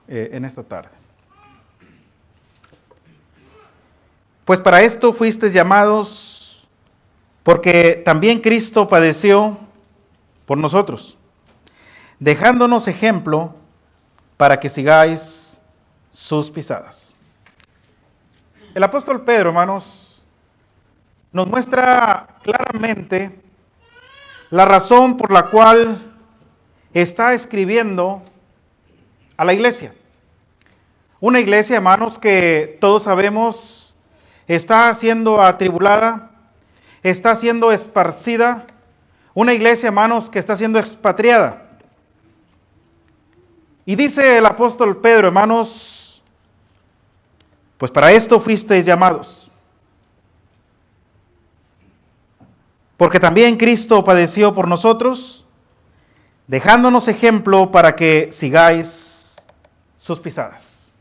en esta tarde. Pues para esto fuisteis llamados, porque también Cristo padeció por nosotros, dejándonos ejemplo para que sigáis sus pisadas. El apóstol Pedro, hermanos, nos muestra claramente la razón por la cual está escribiendo a la iglesia. Una iglesia, hermanos, que todos sabemos está siendo atribulada, está siendo esparcida. Una iglesia, hermanos, que está siendo expatriada. Y dice el apóstol Pedro, hermanos, pues para esto fuisteis llamados. Porque también Cristo padeció por nosotros, dejándonos ejemplo para que sigáis sus pisadas.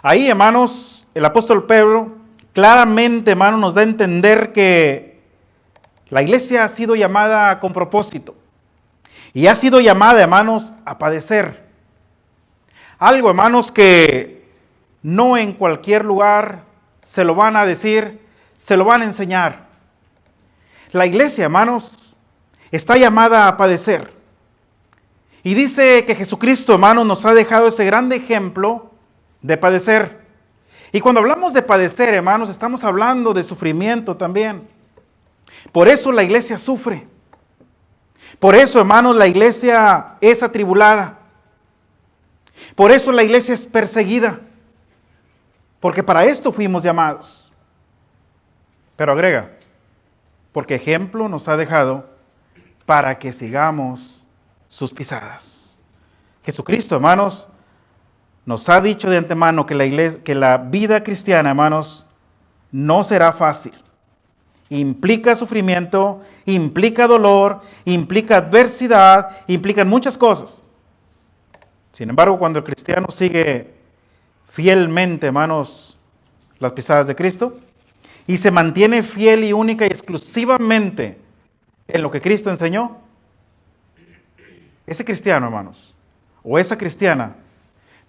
Ahí, hermanos, el apóstol Pedro claramente, hermanos, nos da a entender que la iglesia ha sido llamada con propósito. Y ha sido llamada, hermanos, a padecer. Algo, hermanos, que no en cualquier lugar se lo van a decir, se lo van a enseñar. La iglesia, hermanos, está llamada a padecer. Y dice que Jesucristo, hermanos, nos ha dejado ese grande ejemplo de padecer. Y cuando hablamos de padecer, hermanos, estamos hablando de sufrimiento también. Por eso la iglesia sufre. Por eso, hermanos, la iglesia es atribulada. Por eso la iglesia es perseguida. Porque para esto fuimos llamados. Pero agrega, porque ejemplo nos ha dejado para que sigamos sus pisadas. Jesucristo, hermanos, nos ha dicho de antemano que la vida cristiana, hermanos, no será fácil. Implica sufrimiento, implica dolor, implica adversidad, implican muchas cosas. Sin embargo, cuando el cristiano sigue fielmente, hermanos, las pisadas de Cristo, y se mantiene fiel y única y exclusivamente en lo que Cristo enseñó, ese cristiano, hermanos, o esa cristiana,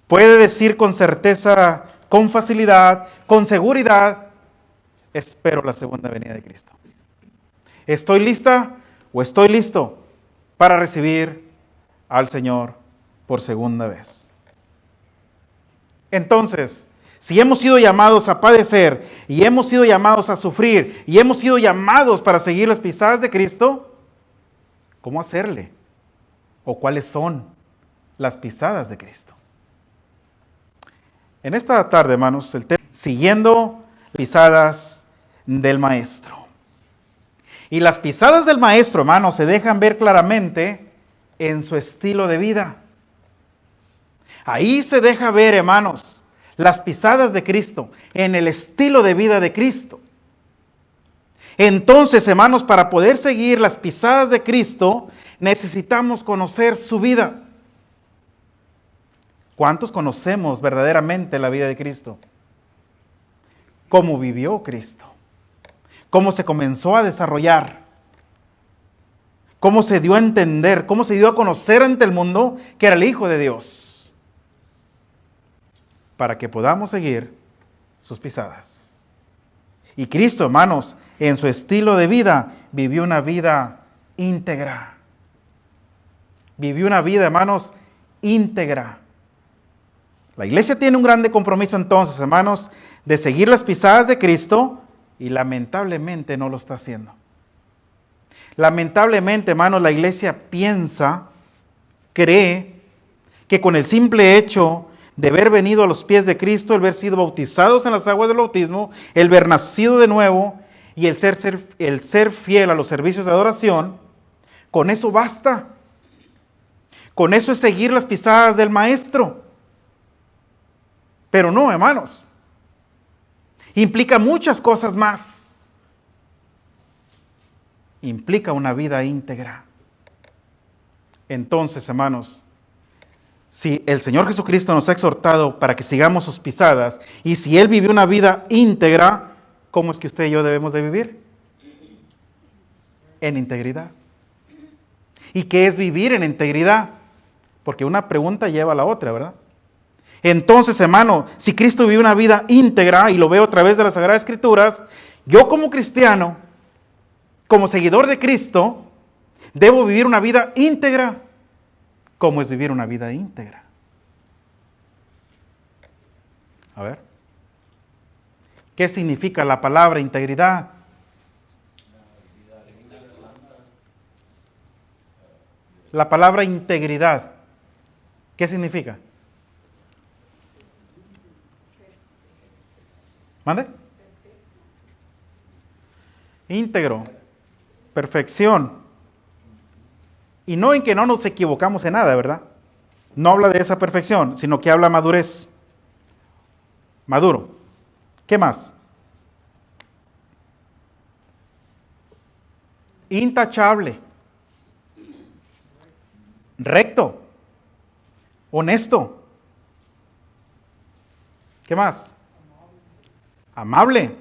puede decir con certeza, con facilidad, con seguridad: espero la segunda venida de Cristo. ¿Estoy lista o estoy listo para recibir al Señor por segunda vez? Entonces, si hemos sido llamados a padecer y hemos sido llamados a sufrir y hemos sido llamados para seguir las pisadas de Cristo, ¿cómo hacerle? ¿O cuáles son las pisadas de Cristo? En esta tarde, hermanos, el tema: siguiendo pisadas del Maestro. Y las pisadas del Maestro, hermanos, se dejan ver claramente en su estilo de vida. Ahí se deja ver, hermanos, las pisadas de Cristo, en el estilo de vida de Cristo. Entonces, hermanos, para poder seguir las pisadas de Cristo, necesitamos conocer su vida. ¿Cuántos conocemos verdaderamente la vida de Cristo? ¿Cómo vivió Cristo? ¿Cómo se comenzó a desarrollar? ¿Cómo se dio a entender? ¿Cómo se dio a conocer ante el mundo que era el Hijo de Dios? Para que podamos seguir sus pisadas. Y Cristo, hermanos, en su estilo de vida, vivió una vida íntegra. Vivió una vida, hermanos, íntegra. La iglesia tiene un grande compromiso entonces, hermanos, de seguir las pisadas de Cristo, y lamentablemente no lo está haciendo. Lamentablemente, hermanos, la iglesia cree que con el simple hecho de haber venido a los pies de Cristo, el haber sido bautizados en las aguas del bautismo, el haber nacido de nuevo y el ser fiel a los servicios de adoración, con eso basta. Con eso es seguir las pisadas del Maestro. Pero no, hermanos. Implica muchas cosas más. Implica una vida íntegra. Entonces, hermanos, si el Señor Jesucristo nos ha exhortado para que sigamos sus pisadas, y si Él vivió una vida íntegra, ¿cómo es que usted y yo debemos de vivir? En integridad. ¿Y qué es vivir en integridad? Porque una pregunta lleva a la otra, ¿verdad? Entonces, hermano, si Cristo vivió una vida íntegra, y lo veo a través de las Sagradas Escrituras, yo como cristiano, como seguidor de Cristo, debo vivir una vida íntegra. ¿Cómo es vivir una vida íntegra? A ver. ¿Qué significa la palabra integridad? La palabra integridad, ¿qué significa? ¿Mande? Íntegro, perfección. Y no en que no nos equivocamos en nada, ¿verdad? No habla de esa perfección, sino que habla madurez. Maduro. ¿Qué más? Intachable. Recto. Honesto. ¿Qué más? Amable.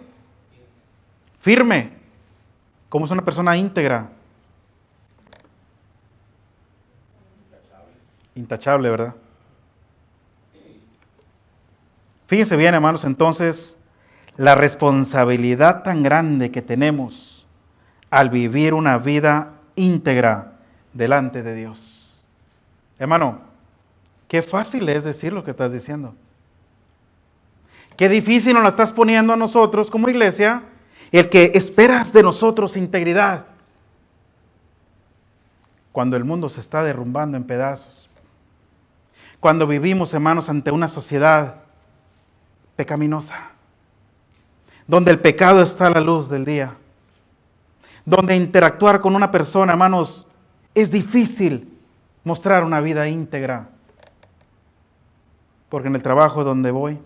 Firme. ¿Cómo es una persona íntegra? Intachable, ¿verdad? Fíjense bien, hermanos, entonces, la responsabilidad tan grande que tenemos al vivir una vida íntegra delante de Dios. Hermano, qué fácil es decir lo que estás diciendo. Qué difícil nos la estás poniendo a nosotros como iglesia, el que esperas de nosotros integridad, cuando el mundo se está derrumbando en pedazos. Cuando vivimos, hermanos, ante una sociedad pecaminosa, donde el pecado está a la luz del día, donde interactuar con una persona, hermanos, es difícil mostrar una vida íntegra. Porque en el trabajo donde voy,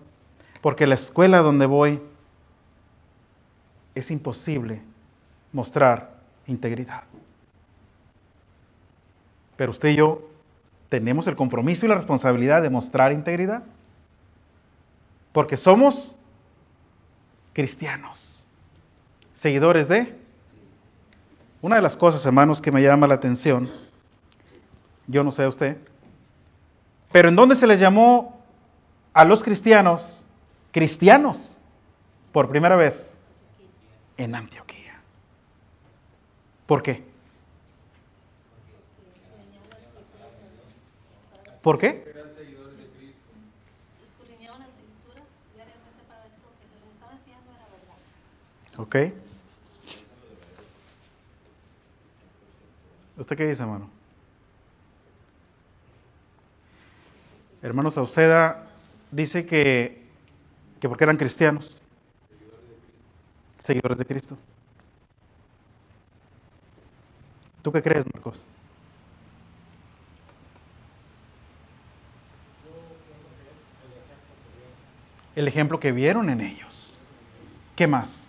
porque en la escuela donde voy, es imposible mostrar integridad. Pero usted y yo tenemos el compromiso y la responsabilidad de mostrar integridad. Porque somos cristianos, seguidores de... Una de las cosas, hermanos, que me llama la atención, yo no sé a usted, pero ¿en dónde se les llamó a los cristianos cristianos por primera vez? En Antioquía. ¿Por qué? ¿Por qué? Ok. ¿Usted qué dice, hermano? Hermano Sauceda dice que porque eran cristianos, seguidores de Cristo. ¿Tú qué crees, Marcos? El ejemplo que vieron en ellos. ¿Qué más?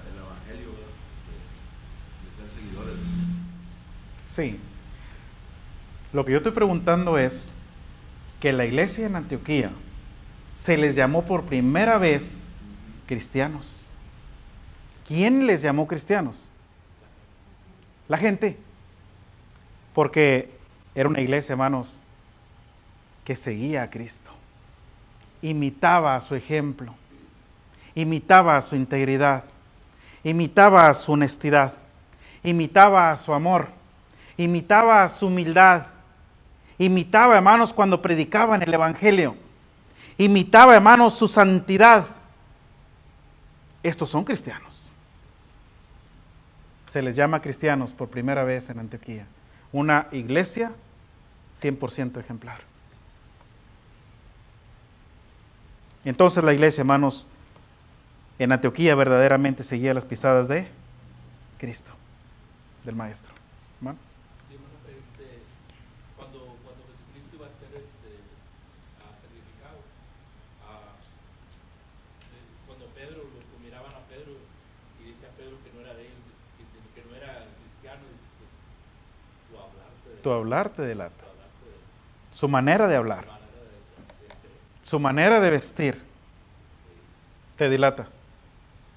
El evangelio de ser seguidores. Sí. Lo que yo estoy preguntando es que la iglesia en Antioquía se les llamó por primera vez cristianos. ¿Quién les llamó cristianos? La gente. Porque era una iglesia, hermanos, que seguía a Cristo. Imitaba su ejemplo. Imitaba su integridad. Imitaba su honestidad. Imitaba su amor. Imitaba su humildad. Imitaba, hermanos, cuando predicaban el evangelio. Imitaba, hermanos, su santidad. Estos son cristianos. Se les llama cristianos por primera vez en Antioquía. Una iglesia 100% ejemplar. Entonces la iglesia, hermanos, en Antioquía verdaderamente seguía las pisadas de Cristo, del Maestro. ¿Hermano? Sí, hermano, cuando Jesucristo iba a ser sacrificado, cuando Pedro lo miraban a Pedro y decía Pedro que no era de ellos, que no era cristiano, pues, Tu hablar te delata. tu hablarte de Su manera de hablar, manera de ser. su manera de vestir, te dilata.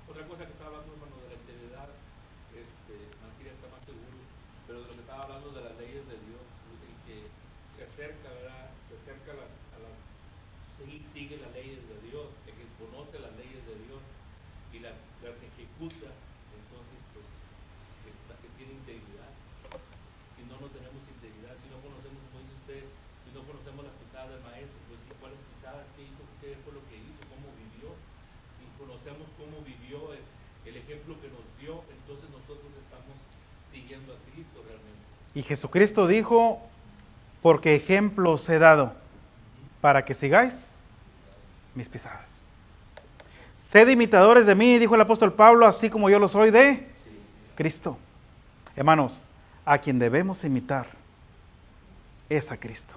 Otra cosa que estaba hablando, hermano, de la integridad, no quería estar más seguro, pero de lo que estaba hablando de las leyes de Dios, el que se acerca, ¿verdad? Se acerca sigue las leyes de Dios, el que conoce las leyes de Dios y las ejecuta, entonces, pues, que tiene integridad. Si no, no tenemos integridad, si no conocemos, como dice usted, si no conocemos las pisadas del maestro, pues sí, ¿cuáles pisadas? ¿Qué hizo? ¿Qué fue lo que hizo? ¿Cómo vivió? Si conocemos cómo vivió, el ejemplo que nos dio, entonces nosotros estamos siguiendo a Cristo realmente. Y Jesucristo dijo, porque ejemplo os he dado, para que sigáis mis pisadas. Sed imitadores de mí, dijo el apóstol Pablo, así como yo lo soy de Cristo. Hermanos, a quien debemos imitar es a Cristo.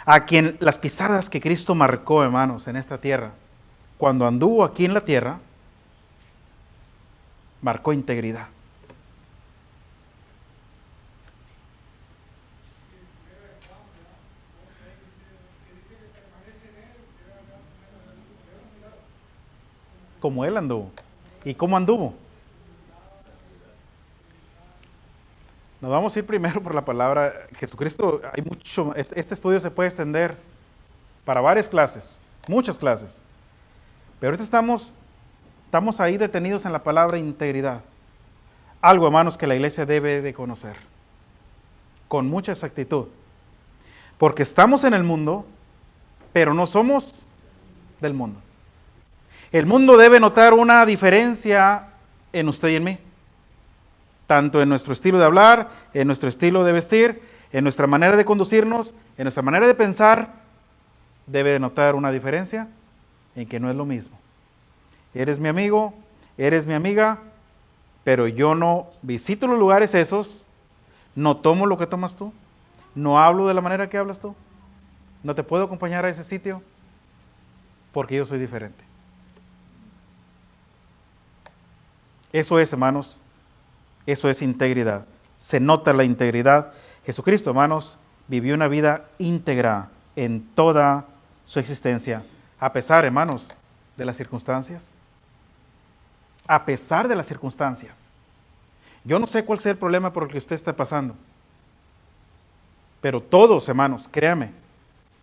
A quien las pisadas que Cristo marcó, hermanos, en esta tierra, cuando anduvo aquí en la tierra, marcó integridad. Como Él anduvo. ¿Y cómo anduvo? Nos vamos a ir primero por la palabra. Jesucristo, hay mucho, este estudio se puede extender para varias clases, muchas clases. Pero ahorita estamos ahí detenidos en la palabra integridad. Algo, hermanos, que la iglesia debe de conocer con mucha exactitud. Porque estamos en el mundo, pero no somos del mundo. El mundo debe notar una diferencia en usted y en mí. Tanto en nuestro estilo de hablar, en nuestro estilo de vestir, en nuestra manera de conducirnos, en nuestra manera de pensar, debe de notar una diferencia en que no es lo mismo. Eres mi amigo, eres mi amiga, pero yo no visito los lugares esos, no tomo lo que tomas tú, no hablo de la manera que hablas tú, no te puedo acompañar a ese sitio porque yo soy diferente. Eso es, hermanos, eso es integridad. Se nota la integridad. Jesucristo, hermanos, vivió una vida íntegra en toda su existencia, a pesar, hermanos, de las circunstancias. A pesar de las circunstancias. Yo no sé cuál sea el problema por el que usted está pasando, pero todos, hermanos, créame,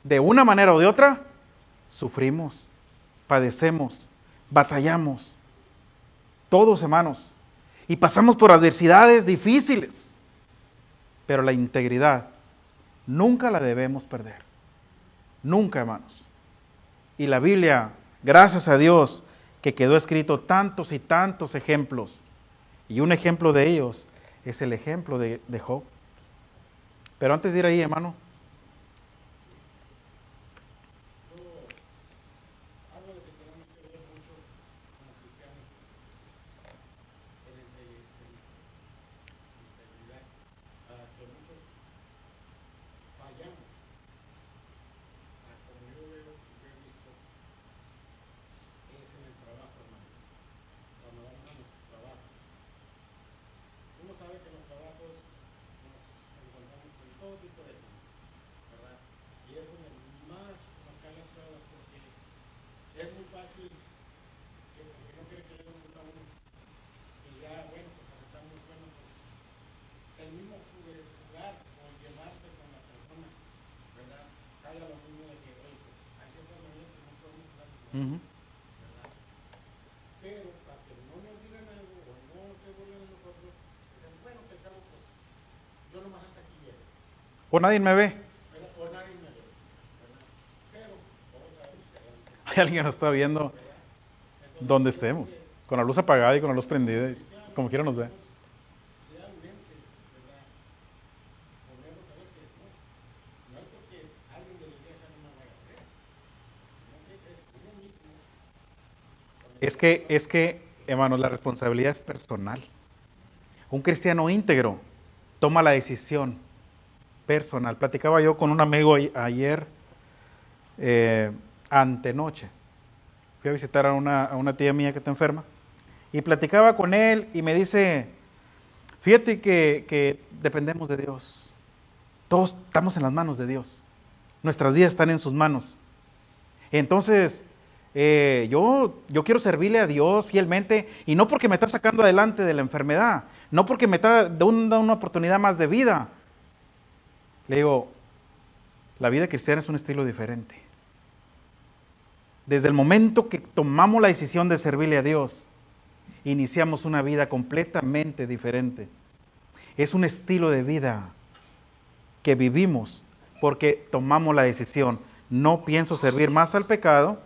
de una manera o de otra, sufrimos, padecemos, batallamos. Todos, hermanos, y pasamos por adversidades difíciles, pero la integridad nunca la debemos perder. Nunca, hermanos. Y la Biblia, gracias a Dios, que quedó escrito tantos y tantos ejemplos, y un ejemplo de ellos es el ejemplo de Job. Pero antes de ir ahí, hermano, pero para que no nos digan algo o no se burlen de nosotros, dicen, bueno, que cabo, pues yo nomás hasta aquí llego. o nadie me ve. O nadie me ve, ¿verdad? Pero todos sabemos que realmente, Hay alguien que nos está viendo donde estemos, con la luz apagada y con la luz prendida, y como quiera nos ve. realmente, ¿verdad? Podemos saber que no es porque alguien de la iglesia no me vaya a creer, sino que es uno mismo. Es que, hermanos, la responsabilidad es personal. Un cristiano íntegro toma la decisión personal. Platicaba yo con un amigo ayer, antenoche. Fui a visitar a una tía mía que está enferma. Y platicaba con él y me dice, Fíjate que dependemos de Dios. Todos estamos en las manos de Dios. Nuestras vidas están en sus manos. Entonces, yo quiero servirle a Dios fielmente, y no porque me está sacando adelante de la enfermedad, no porque me está dando una oportunidad más de vida. Le digo, la vida cristiana es un estilo diferente. Desde el momento que tomamos la decisión de servirle a Dios, iniciamos una vida completamente diferente. Es un estilo de vida que vivimos porque tomamos la decisión. No pienso servir más al pecado,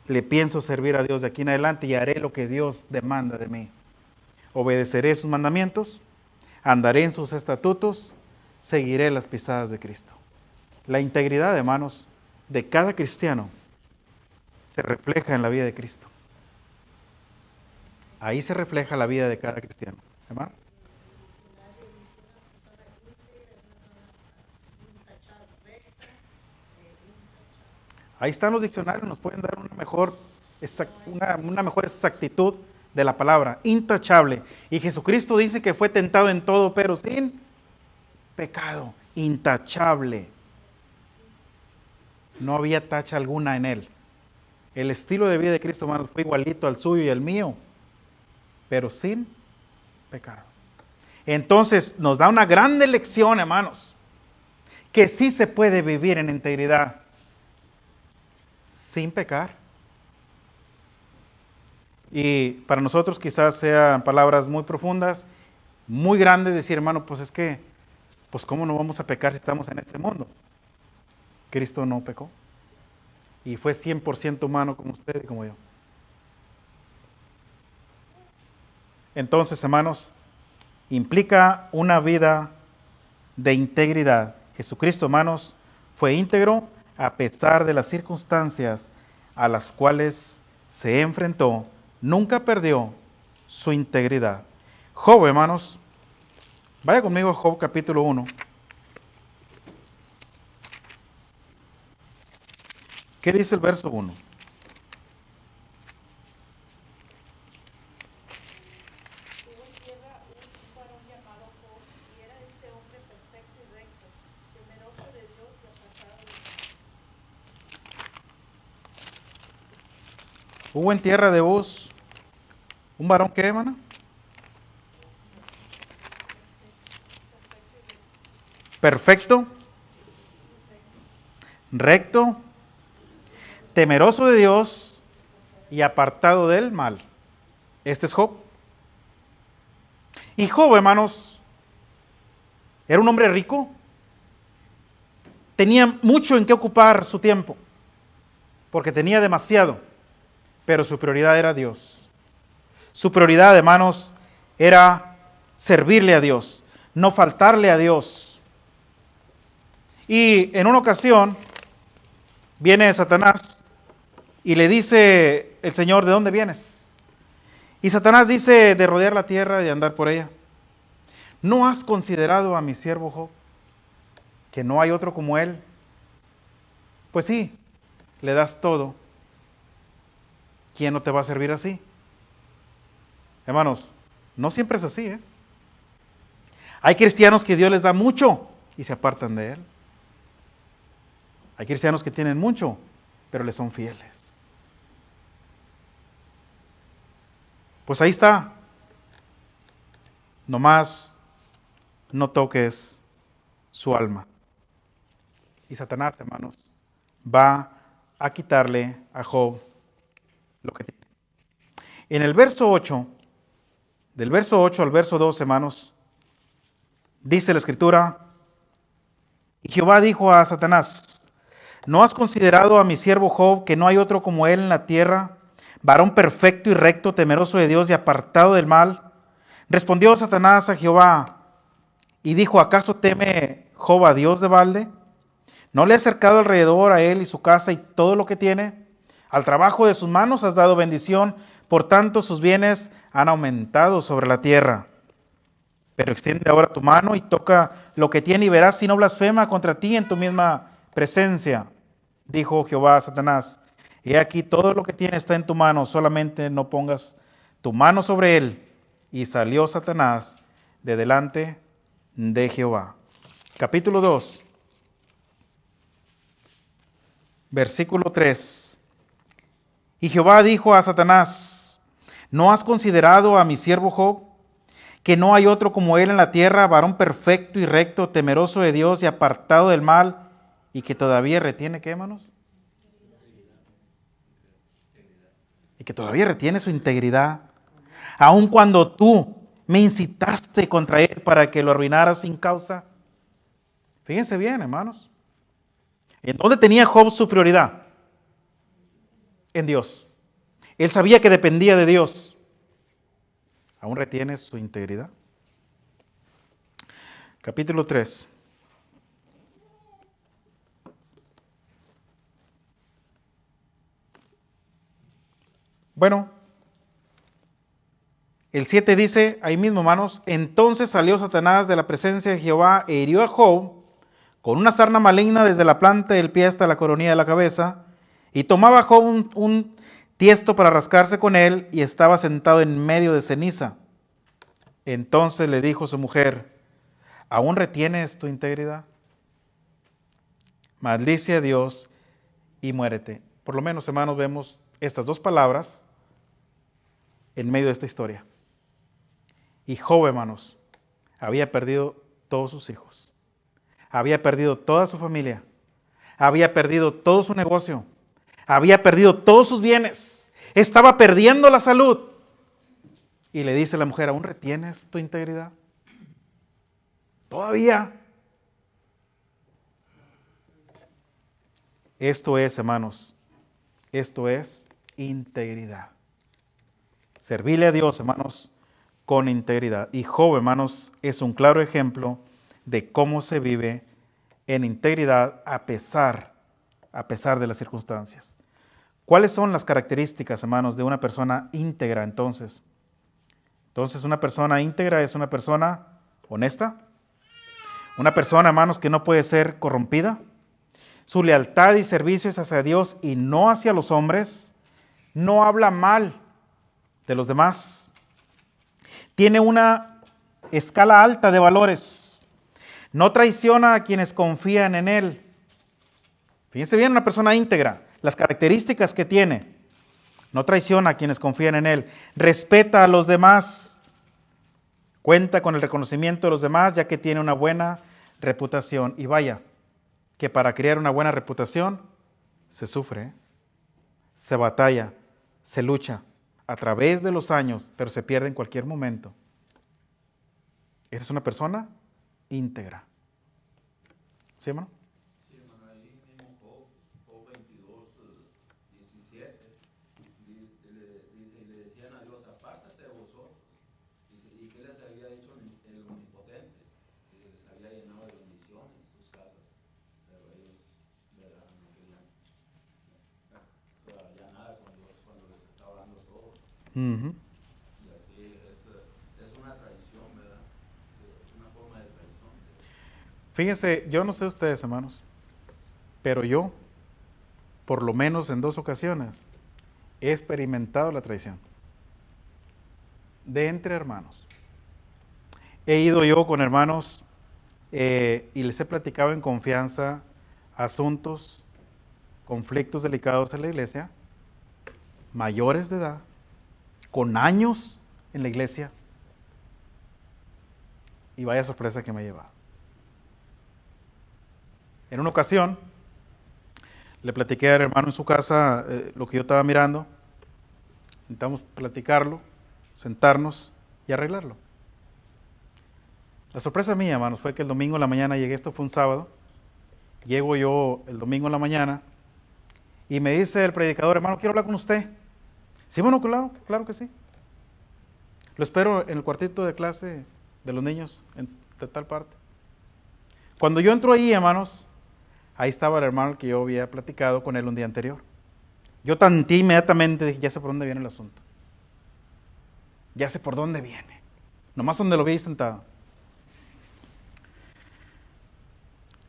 le pienso servir a Dios de aquí en adelante y haré lo que Dios demanda de mí. Obedeceré sus mandamientos, andaré en sus estatutos, seguiré las pisadas de Cristo. La integridad, hermanos, de cada cristiano se refleja en la vida de Cristo. Ahí se refleja la vida de cada cristiano. ¿Hermano? Ahí están los diccionarios, nos pueden dar una mejor exactitud de la palabra, intachable. Y Jesucristo dice que fue tentado en todo, pero sin pecado, intachable. No había tacha alguna en él. El estilo de vida de Cristo, hermanos, fue igualito al suyo y al mío, pero sin pecado. Entonces nos da una gran lección, hermanos, que sí se puede vivir en integridad sin pecar. Y para nosotros quizás sean palabras muy profundas, muy grandes, decir, hermano, pues es que, pues cómo no vamos a pecar si estamos en este mundo. Cristo no pecó y fue 100% humano como usted y como yo. Entonces, hermanos, implica una vida de integridad. Jesucristo, hermanos, fue íntegro a pesar de las circunstancias a las cuales se enfrentó. Nunca perdió su integridad. Job, hermanos, vaya conmigo a Job capítulo 1. ¿Qué dice el verso 1? Hubo en tierra de Uz un varón que, hermano, perfecto, recto, temeroso de Dios y apartado del mal. Este es Job. Y Job, hermanos, era un hombre rico, tenía mucho en qué ocupar su tiempo, porque tenía demasiado, pero su prioridad era Dios. Su prioridad, hermanos, era servirle a Dios, no faltarle a Dios. Y en una ocasión viene Satanás y le dice el Señor, ¿de dónde vienes? Y Satanás dice, de rodear la tierra y de andar por ella. ¿No has considerado a mi siervo Job, que no hay otro como él? Pues sí, le das todo. ¿Quién no te va a servir así? Hermanos, no siempre es así, ¿eh? Hay cristianos que Dios les da mucho y se apartan de Él. Hay cristianos que tienen mucho, pero le son fieles. Pues ahí está. Nomás no toques su alma. Y Satanás, hermanos, va a quitarle a Job lo que tiene. En el verso 8, del verso 8 al verso 12, hermanos, dice la Escritura, y Jehová dijo a Satanás, ¿no has considerado a mi siervo Job, que no hay otro como él en la tierra, varón perfecto y recto, temeroso de Dios y apartado del mal? Respondió Satanás a Jehová y dijo, ¿acaso teme Job a Dios de balde? ¿No le has cercado alrededor a él y su casa y todo lo que tiene? Al trabajo de sus manos has dado bendición, por tanto sus bienes han aumentado sobre la tierra. Pero extiende ahora tu mano y toca lo que tiene y verás si no blasfema contra ti en tu misma presencia. Dijo Jehová a Satanás, he aquí todo lo que tiene está en tu mano, solamente no pongas tu mano sobre él. Y salió Satanás de delante de Jehová. Capítulo 2, versículo 3. Y Jehová dijo a Satanás: ¿no has considerado a mi siervo Job, que no hay otro como él en la tierra, varón perfecto y recto, temeroso de Dios y apartado del mal, y que todavía retiene, ¿qué, hermanos? Y que todavía retiene su integridad, aun cuando tú me incitaste contra él para que lo arruinaras sin causa. Fíjense bien, hermanos. ¿En dónde tenía Job su prioridad? En Dios. Él sabía que dependía de Dios. ¿Aún retiene su integridad? Capítulo 3. Bueno, el 7 dice, ahí mismo, hermanos: entonces salió Satanás de la presencia de Jehová e hirió a Job con una sarna maligna desde la planta del pie hasta la coronilla de la cabeza, y tomaba Job un tiesto para rascarse con él, y estaba sentado en medio de ceniza. Entonces le dijo su mujer: ¿aún retienes tu integridad? Maldice a Dios y muérete. Por lo menos, hermanos, vemos estas dos palabras en medio de esta historia. Y Job, hermanos, había perdido todos sus hijos, había perdido toda su familia, había perdido todo su negocio, había perdido todos sus bienes, estaba perdiendo la salud. Y le dice la mujer: ¿aún retienes tu integridad? Todavía. Esto es, hermanos, esto es integridad. Servirle a Dios, hermanos, con integridad. Y Job, hermanos, es un claro ejemplo de cómo se vive en integridad a pesar de las circunstancias. ¿Cuáles son las características, hermanos, de una persona íntegra entonces? Entonces, una persona íntegra es una persona honesta, una persona, hermanos, que no puede ser corrompida. Su lealtad y servicio es hacia Dios y no hacia los hombres. No habla mal de los demás. Tiene una escala alta de valores. No traiciona a quienes confían en él. Fíjense bien, una persona íntegra, las características que tiene. No traiciona a quienes confían en él. Respeta a los demás. Cuenta con el reconocimiento de los demás, ya que tiene una buena reputación. Y vaya, que para crear una buena reputación se sufre, se batalla, se lucha a través de los años, pero se pierde en cualquier momento. Esa es una persona íntegra. ¿Sí, hermano? Sí, hermano, ahí mismo Job 22, 17, dice, y le decían a Dios: apártate de vosotros. Dice, ¿y qué les había dicho el omnipotente? Que les había llenado de bendiciones sus casas, pero ellos, ¿verdad?, no querían ya nada con Dios cuando les estaba dando todo. Uh-huh. Y así es una traición, ¿verdad? Es una forma de traición. Fíjense, yo no sé ustedes, hermanos, pero yo, por lo menos en 2 ocasiones, he experimentado la traición de entre hermanos. He ido yo con hermanos y les he platicado en confianza asuntos, conflictos delicados en la iglesia, mayores de edad, con años en la iglesia, y vaya sorpresa que me he llevado. En una ocasión, le platiqué al hermano en su casa lo que yo estaba mirando. Intentamos platicarlo, sentarnos y arreglarlo. La sorpresa mía, hermanos, fue que el domingo en la mañana llegué. Esto fue un sábado. Llego yo el domingo en la mañana y me dice el predicador: hermano, quiero hablar con usted. Sí, bueno, claro que sí. Lo espero en el cuartito de clase de los niños, de tal parte. Cuando yo entro ahí, hermanos, ahí estaba el hermano que yo había platicado con él un día anterior. Yo tanté inmediatamente, dije: ya sé por dónde viene el asunto. Ya sé por dónde viene. Nomás donde lo vi sentado.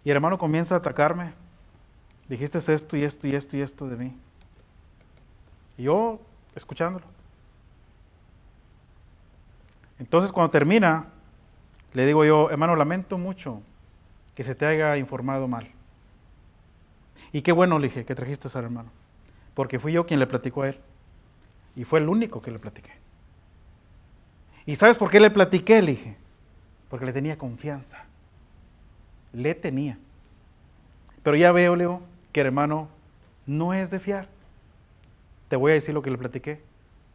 Y el hermano comienza a atacarme. Dijiste esto y esto y esto y esto de mí. Y yo escuchándolo. Entonces, cuando termina, Le digo yo, hermano, lamento mucho que se te haya informado mal. Y qué bueno, le dije, que trajiste a ese hermano. Porque fui yo quien le platicó a él. Y fue el único que le platiqué. ¿Y sabes por qué le platiqué? Le dije, porque le tenía confianza. Le tenía. Pero ya veo, Leo, que hermano no es de fiar. Te voy a decir lo que le platiqué,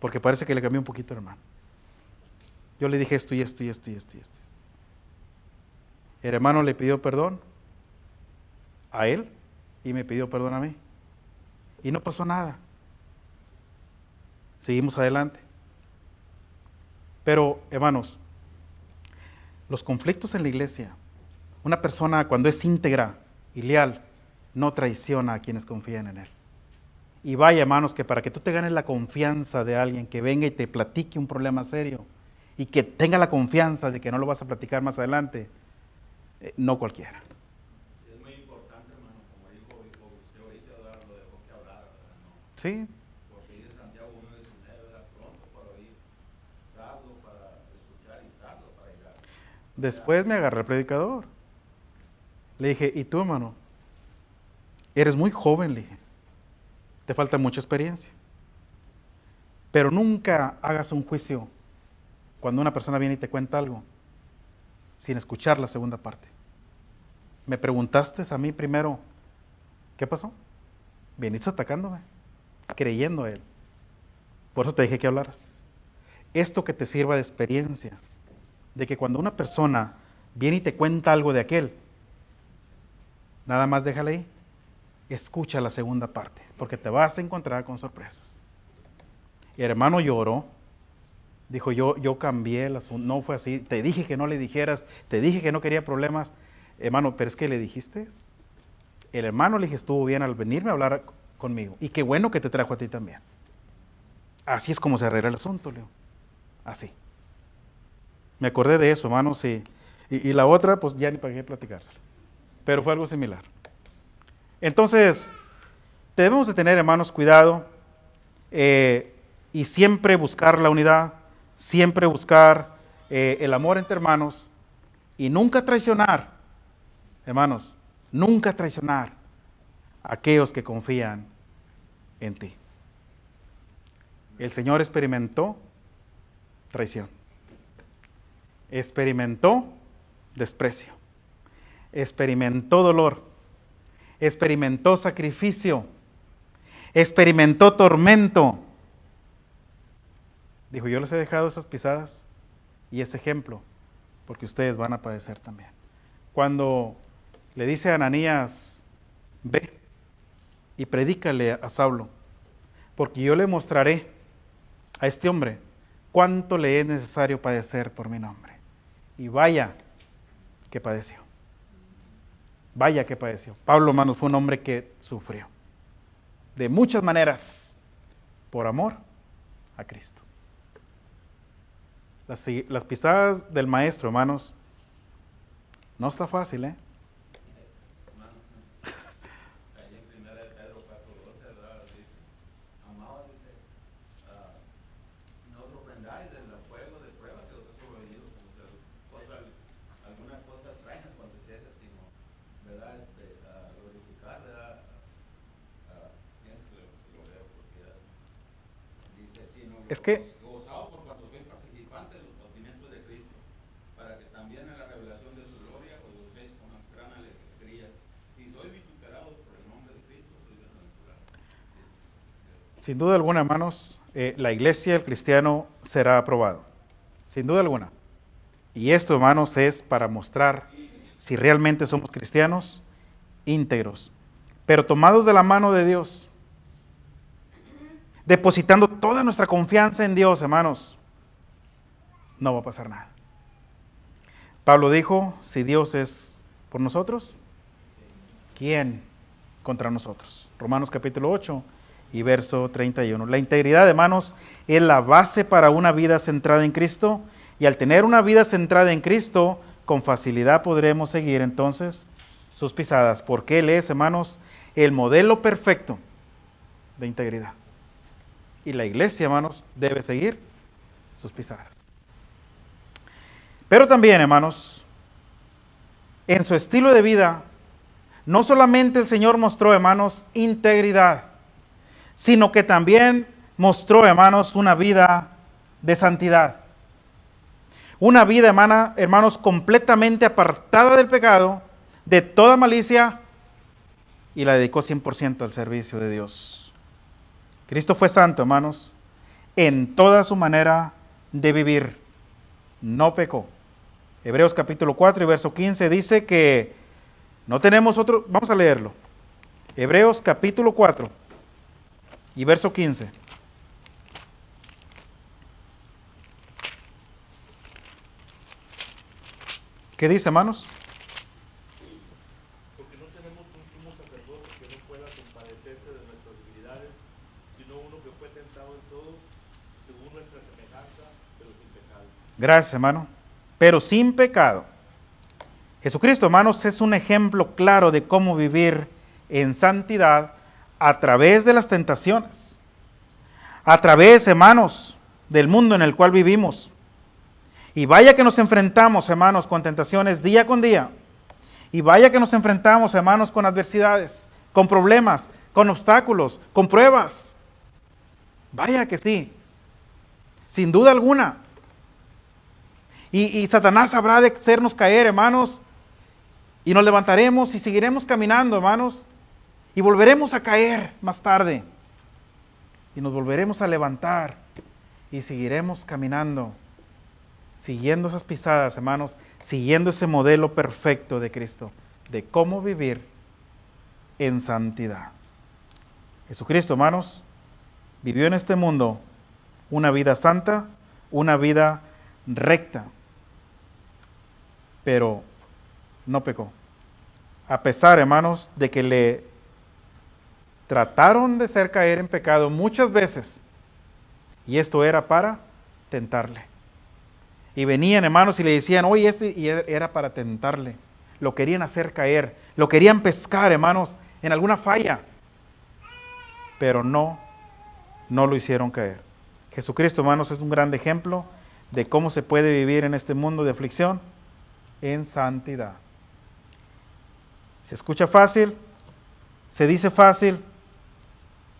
porque parece que le cambié un poquito, hermano. Yo le dije esto y esto y esto y esto y esto. El hermano le pidió perdón a él y me pidió perdón a mí. Y no pasó nada. Seguimos adelante. Pero, hermanos, los conflictos en la iglesia, una persona cuando es íntegra y leal, no traiciona a quienes confían en él. Y vaya, hermanos, que para que tú te ganes la confianza de alguien que venga y te platique un problema serio y que tenga la confianza de que no lo vas a platicar más adelante, no cualquiera. Es muy importante, hermano, como dijo usted ahorita, ¿verdad? Lo dejó que hablara, ¿verdad? No, Sí, porque dice Santiago 1:19, ¿verdad? Pronto para oír, tardo para escuchar y tardo para llegar. después me agarré al predicador. Le dije, ¿y tú, hermano? Eres muy joven, le dije. Te falta mucha experiencia. Pero nunca hagas un juicio cuando una persona viene y te cuenta algo sin escuchar la segunda parte. Me preguntaste a mí primero, ¿qué pasó? Viniste atacándome, creyendo a él. Por eso te dije que hablaras. Esto que te sirva de experiencia, de que cuando una persona viene y te cuenta algo de aquel, nada más déjale ahí, escucha la segunda parte, porque te vas a encontrar con sorpresas. Y el hermano lloró, dijo, yo cambié el asunto, no fue así, te dije que no le dijeras, te dije que no quería problemas, hermano, pero es que le dijiste. El hermano, le dije, estuvo bien al venirme a hablar conmigo, y qué bueno que te trajo a ti también. Así es como se arregla el asunto, Leo, así. Me acordé de eso, hermanos, y la otra, pues ya ni para qué platicársela, pero fue algo similar. Entonces, debemos de tener, hermanos, cuidado y siempre buscar la unidad, siempre buscar el amor entre hermanos y nunca traicionar, hermanos, nunca traicionar a aquellos que confían en ti. El Señor experimentó traición, experimentó desprecio, experimentó dolor, experimentó sacrificio, experimentó tormento. Dijo, yo les he dejado esas pisadas y ese ejemplo, porque ustedes van a padecer también. Cuando le dice a Ananías, ve y predícale a Saulo, porque yo le mostraré a este hombre cuánto le es necesario padecer por mi nombre. Y vaya que padeció. Vaya que padeció. Pablo, hermanos, fue un hombre que sufrió de muchas maneras por amor a Cristo. Las pisadas del maestro, hermanos, no está fácil, ¿eh? Hermano, ahí en 1 Pedro 4:12, ¿verdad? Dice, amados, dice, no os sorprendáis del fuego de prueba que os ha sobrevenido, como si alguna cosa extraña aconteciese, sino, ¿verdad? Glorificar, ¿verdad? Fíjense que lo leo porque dice así, ¿no? Es que Gozado por cuanto soy participante de los padecimientos de Cristo, para que también en la revelación de su gloria os gocéis con gran alegría. Y sois vituperados por el nombre de Cristo, sois bienaventurados. sin duda alguna, hermanos, la iglesia, el cristiano, será aprobado. Sin duda alguna. Y esto, hermanos, es para mostrar si realmente somos cristianos íntegros, pero tomados de la mano de Dios, depositando toda nuestra confianza en Dios, hermanos, no va a pasar nada. Pablo dijo, si Dios es por nosotros, ¿quién contra nosotros? Romanos capítulo 8 y verso 31. La integridad, hermanos, es la base para una vida centrada en Cristo, y al tener una vida centrada en Cristo, con facilidad podremos seguir entonces sus pisadas, porque Él es, hermanos, el modelo perfecto de integridad. Y la iglesia, hermanos, debe seguir sus pisadas. Pero también, hermanos, en su estilo de vida, no solamente el Señor mostró, hermanos, integridad, sino que también mostró, hermanos, una vida de santidad. Una vida, hermanos, completamente apartada del pecado, de toda malicia, y la dedicó 100% al servicio de Dios. Cristo fue santo, hermanos, en toda su manera de vivir. No pecó. Hebreos capítulo 4 y verso 15 dice que no tenemos otro. Vamos a leerlo. Hebreos capítulo 4 y verso 15. ¿Qué dice, hermanos? Porque no tenemos un sumo sacerdote que no pueda compadecerse de nuestras debilidades, sino uno que fue tentado en todo, según nuestra semejanza, pero sin pecado. Gracias, hermano. Pero sin pecado. Jesucristo, hermanos, es un ejemplo claro de cómo vivir en santidad a través de las tentaciones. A través, hermanos, del mundo en el cual vivimos. Y vaya que nos enfrentamos, hermanos, con tentaciones día con día. Y vaya que nos enfrentamos, hermanos, con adversidades, con problemas, con obstáculos, con pruebas. Vaya que sí. Sin duda alguna. Y Satanás habrá de hacernos caer, hermanos. Y nos levantaremos y seguiremos caminando, hermanos. Y volveremos a caer más tarde. Y nos volveremos a levantar. Y seguiremos caminando. Siguiendo esas pisadas, hermanos, siguiendo ese modelo perfecto de Cristo, de cómo vivir en santidad. Jesucristo, hermanos, vivió en este mundo una vida santa, una vida recta, pero no pecó. A pesar, hermanos, de que le trataron de hacer caer en pecado muchas veces, y esto era para tentarle. Y venían, hermanos, y le decían, oye, y era para tentarle. Lo querían hacer caer, lo querían pescar, hermanos, en alguna falla. Pero no lo hicieron caer. Jesucristo, hermanos, es un gran ejemplo de cómo se puede vivir en este mundo de aflicción en santidad. Se escucha fácil, se dice fácil,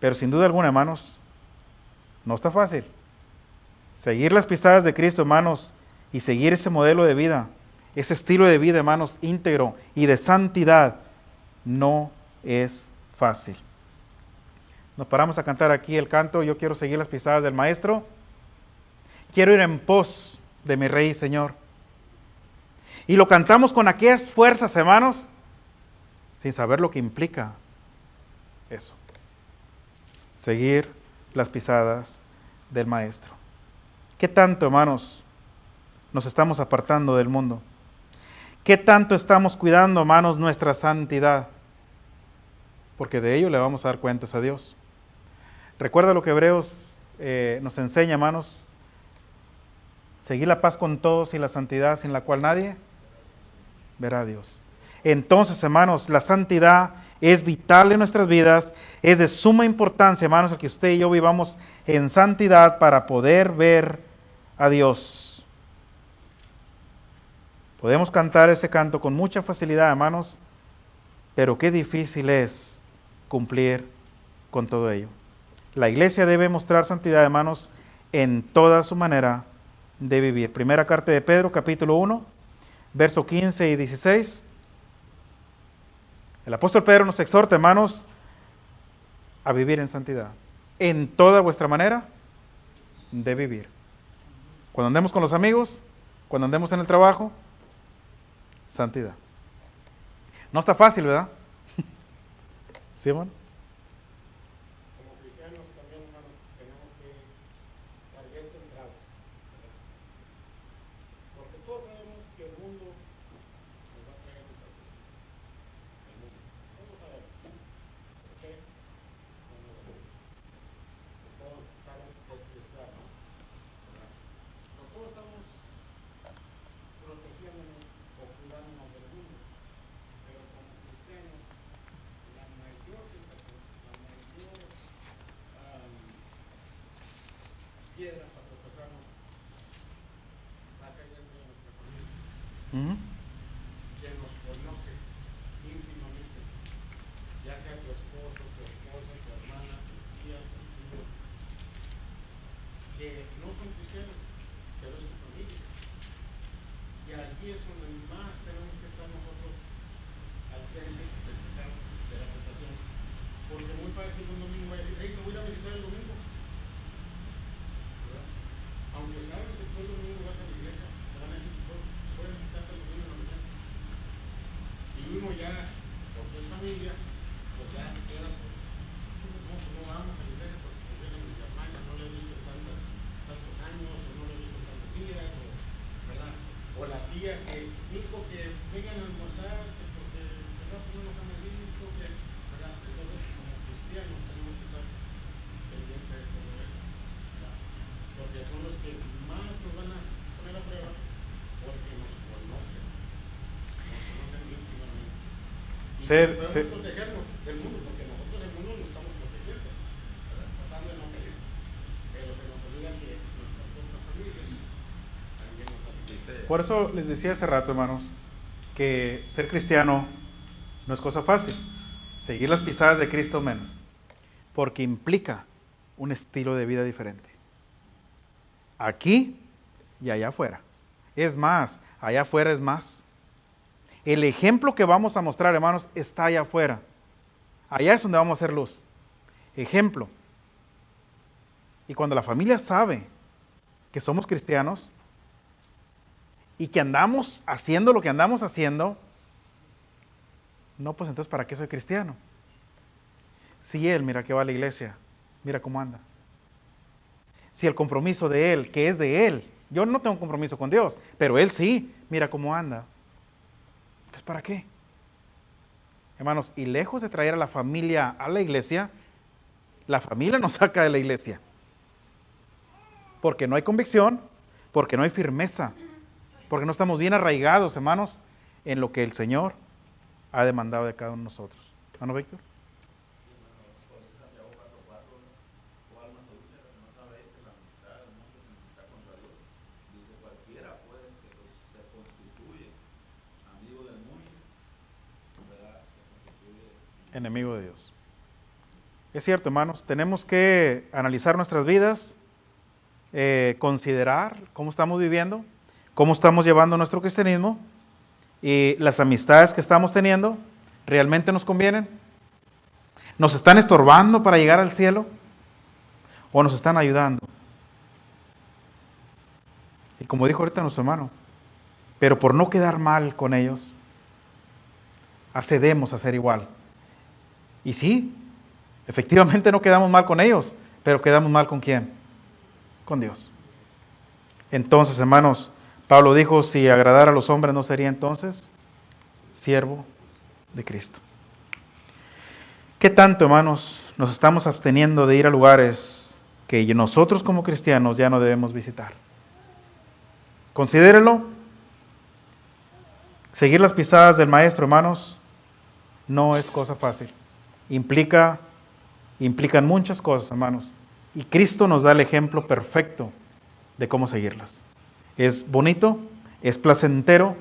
pero sin duda alguna, hermanos, no está fácil. Seguir las pisadas de Cristo, hermanos, y seguir ese modelo de vida, ese estilo de vida, hermanos, íntegro y de santidad, no es fácil. Nos paramos a cantar aquí el canto, yo quiero seguir las pisadas del Maestro, quiero ir en pos de mi Rey y Señor. Y lo cantamos con aquellas fuerzas, hermanos, sin saber lo que implica eso. Seguir las pisadas del Maestro. ¿Qué tanto, hermanos, nos estamos apartando del mundo? ¿Qué tanto estamos cuidando, hermanos, nuestra santidad? Porque de ello le vamos a dar cuentas a Dios. Recuerda lo que Hebreos nos enseña, hermanos. Seguir la paz con todos y la santidad sin la cual nadie verá a Dios. Entonces, hermanos, la santidad es vital en nuestras vidas. Es de suma importancia, hermanos, el que usted y yo vivamos en santidad para poder ver a Dios. Podemos cantar ese canto con mucha facilidad, hermanos, pero qué difícil es cumplir con todo ello. La iglesia debe mostrar santidad, hermanos, en toda su manera de vivir. Primera carta de Pedro, capítulo 1, verso 15 y 16. El apóstol Pedro nos exhorta, hermanos, a vivir en santidad, en toda vuestra manera de vivir. Cuando andemos con los amigos, cuando andemos en el trabajo, santidad. No está fácil, ¿verdad? ¿Sí, hermano? Como cristianos también, hermano, tenemos que estar bien centrados, ¿verdad? Porque todos sabemos que el mundo nos va a traer tentación. El mundo. Todos sabemos. ¿Por qué? No nos gusta. Todos saben que es cristiano, ¿verdad? No todos estamos protegiéndonos o cuidándonos del mundo. Pero como cristianos, la mayor tentación, la mayor piedra para tropezarnos va a ser dentro de nuestra familia. sea tu esposo, tu esposa, tu hermana, tu tía, tu tío, que no son cristianos, pero es tu familia. Y allí es donde más tenemos que estar nosotros al frente del pecado, de la tentación. Porque muy fácil un domingo va a decir, hey, te voy a ir a visitar el domingo. ¿Verdad? Aunque saben que tú el domingo vas a la iglesia, te van a decir, voy a visitarte el domingo en la mañana. Y uno ya, porque es familia, pues ya se queda, pues, no vamos a la iglesia porque pues, viene mi hermana, no le he visto tantos años, o no le he visto tantos días, o, ¿verdad? O la tía que dijo que vengan a almorzar, que porque ¿verdad? No nos han visto, que, ¿verdad? Entonces, como cristianos tenemos que estar pendientes de todo eso, ¿verdad? Porque son los que más nos van a poner a prueba, porque nos conocen íntimamente. Y podemos protegernos del mundo, porque nosotros del mundo nos estamos protegiendo, ¿verdad? Tratando de no caer. Pero se nos olvida que nuestra propia familia también nos hace. Por eso les decía hace rato, hermanos, que ser cristiano no es cosa fácil. Seguir las pisadas de Cristo menos. Porque implica un estilo de vida diferente. Aquí y allá afuera. Es más, allá afuera es más. El ejemplo que vamos a mostrar, hermanos, está allá afuera. Allá es donde vamos a hacer luz. Ejemplo. Y cuando la familia sabe que somos cristianos y que andamos haciendo lo que andamos haciendo, no, pues entonces, ¿para qué soy cristiano? Si él, mira que va a la iglesia, mira cómo anda. Si el compromiso de él, que es de él, yo no tengo compromiso con Dios, pero él sí, mira cómo anda. Entonces, ¿para qué? Hermanos, y lejos de traer a la familia a la iglesia, la familia nos saca de la iglesia. Porque no hay convicción, porque no hay firmeza, porque no estamos bien arraigados, hermanos, en lo que el Señor ha demandado de cada uno de nosotros. ¿Hermano Víctor? Enemigo de Dios. Es cierto, hermanos, tenemos que analizar nuestras vidas, considerar cómo estamos viviendo, cómo estamos llevando nuestro cristianismo y las amistades que estamos teniendo, ¿realmente nos convienen? ¿Nos están estorbando para llegar al cielo? ¿O nos están ayudando? Y como dijo ahorita nuestro hermano, pero por no quedar mal con ellos, accedemos a ser igual. Y sí, efectivamente no quedamos mal con ellos, pero quedamos mal ¿con quién? Con Dios. Entonces, hermanos, Pablo dijo, si agradara a los hombres no sería entonces siervo de Cristo. ¿Qué tanto, hermanos, nos estamos absteniendo de ir a lugares que nosotros como cristianos ya no debemos visitar? Considérelo. Seguir las pisadas del Maestro, hermanos, no es cosa fácil. Implican muchas cosas, hermanos. Y Cristo nos da el ejemplo perfecto de cómo seguirlas. Es bonito, es placentero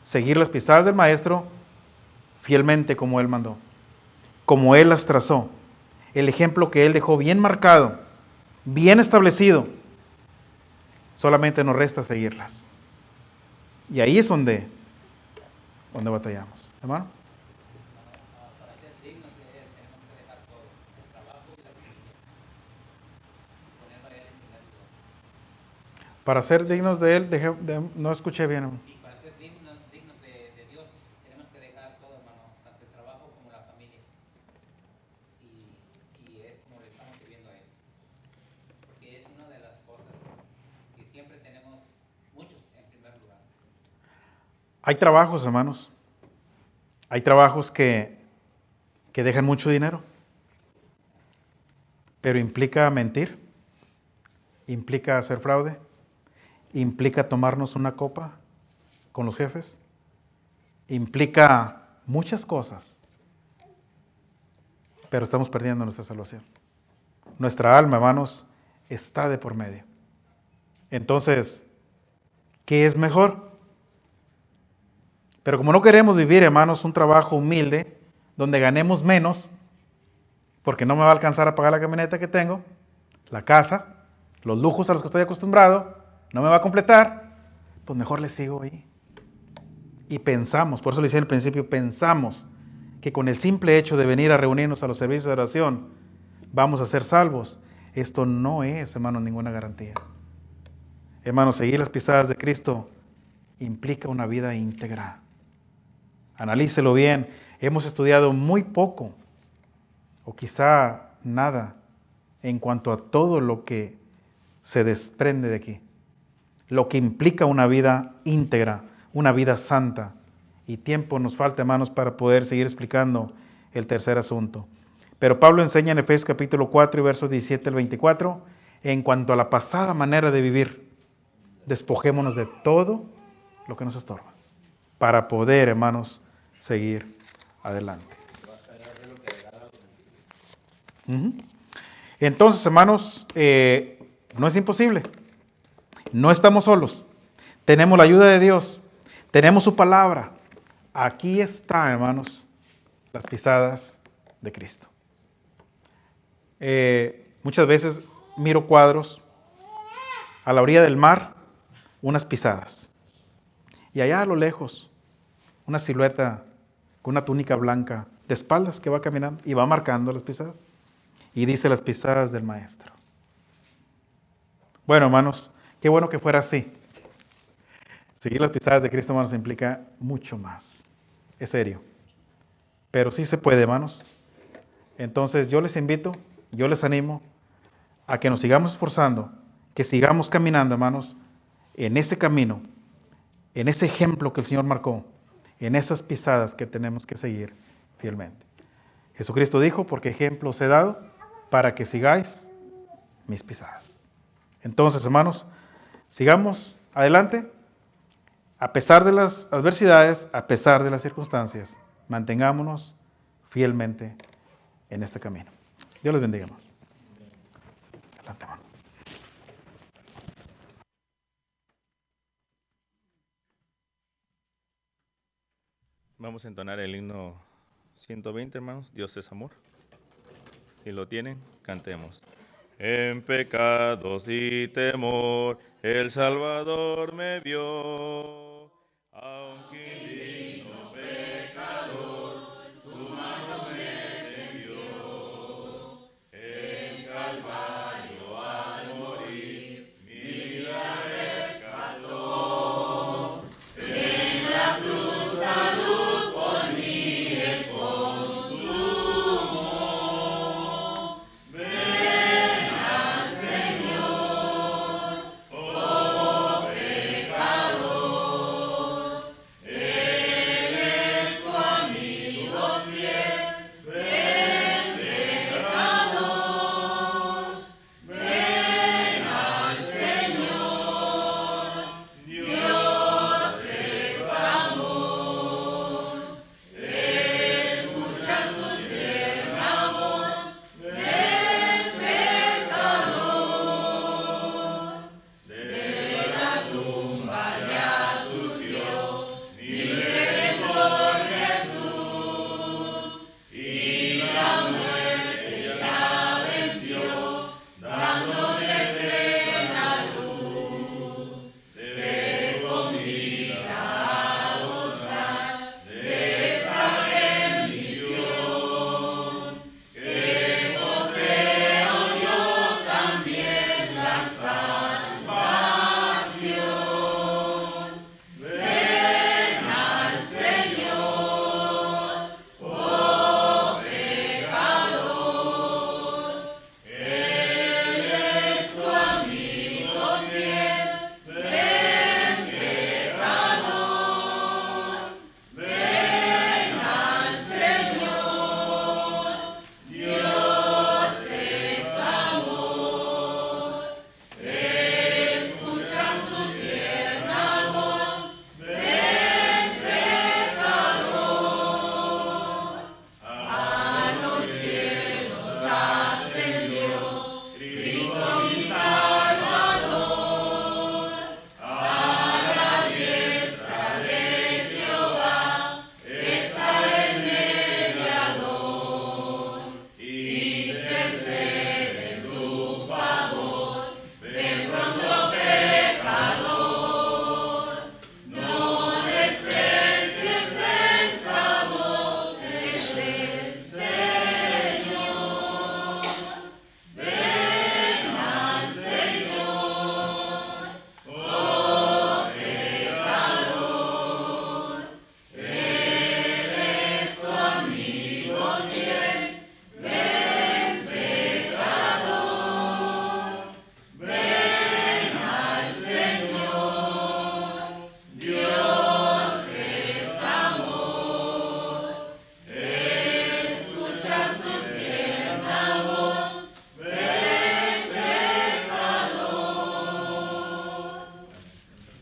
seguir las pisadas del Maestro fielmente como Él mandó, como Él las trazó. El ejemplo que Él dejó bien marcado, bien establecido. Solamente nos resta seguirlas. Y ahí es donde batallamos. Hermano. Para ser dignos de Él, no escuché bien. Hermano. Sí, para ser dignos de Dios tenemos que dejar todo, hermano, tanto el trabajo como la familia. Y es como le estamos viviendo a Él. Porque es una de las cosas que siempre tenemos muchos en primer lugar. Hay trabajos, hermanos. Hay trabajos que dejan mucho dinero. Pero implica mentir. Implica hacer fraude. Implica tomarnos una copa con los jefes. Implica muchas cosas. Pero estamos perdiendo nuestra salvación. Nuestra alma, hermanos, está de por medio. Entonces, ¿qué es mejor? Pero como no queremos vivir, hermanos, un trabajo humilde, donde ganemos menos, porque no me va a alcanzar a pagar la camioneta que tengo, la casa, los lujos a los que estoy acostumbrado, no me va a completar, pues mejor le sigo ahí. Y pensamos, por eso le decía al principio, pensamos que con el simple hecho de venir a reunirnos a los servicios de oración, vamos a ser salvos. Esto no es, hermanos, ninguna garantía. Hermanos, seguir las pisadas de Cristo implica una vida íntegra. Analícelo bien. Hemos estudiado muy poco, o quizá nada, en cuanto a todo lo que se desprende de aquí. Lo que implica una vida íntegra, una vida santa. Y tiempo nos falta, hermanos, para poder seguir explicando el tercer asunto. Pero Pablo enseña en Efesios capítulo 4 y versos 17 al 24, en cuanto a la pasada manera de vivir, despojémonos de todo lo que nos estorba, para poder, hermanos, seguir adelante. Entonces, hermanos, no es imposible. No estamos solos. Tenemos la ayuda de Dios. Tenemos su palabra. Aquí está, hermanos, las pisadas de Cristo. Muchas veces miro cuadros a la orilla del mar, unas pisadas. Y allá a lo lejos, una silueta con una túnica blanca de espaldas que va caminando y va marcando las pisadas. Y dice las pisadas del Maestro. Bueno, hermanos, qué bueno que fuera así. Seguir las pisadas de Cristo, hermanos, implica mucho más. Es serio. Pero sí se puede, hermanos. Entonces yo les invito, yo les animo a que nos sigamos esforzando, que sigamos caminando, hermanos, en ese camino, en ese ejemplo que el Señor marcó, en esas pisadas que tenemos que seguir fielmente. Jesucristo dijo, porque ejemplo os he dado, para que sigáis mis pisadas. Entonces, hermanos, sigamos adelante, a pesar de las adversidades, a pesar de las circunstancias, mantengámonos fielmente en este camino. Dios les bendiga, hermanos. Adelante, hermano. Vamos a entonar el himno 120, hermanos. Dios es amor. Si lo tienen, cantemos. En pecados y temor, el Salvador me vio.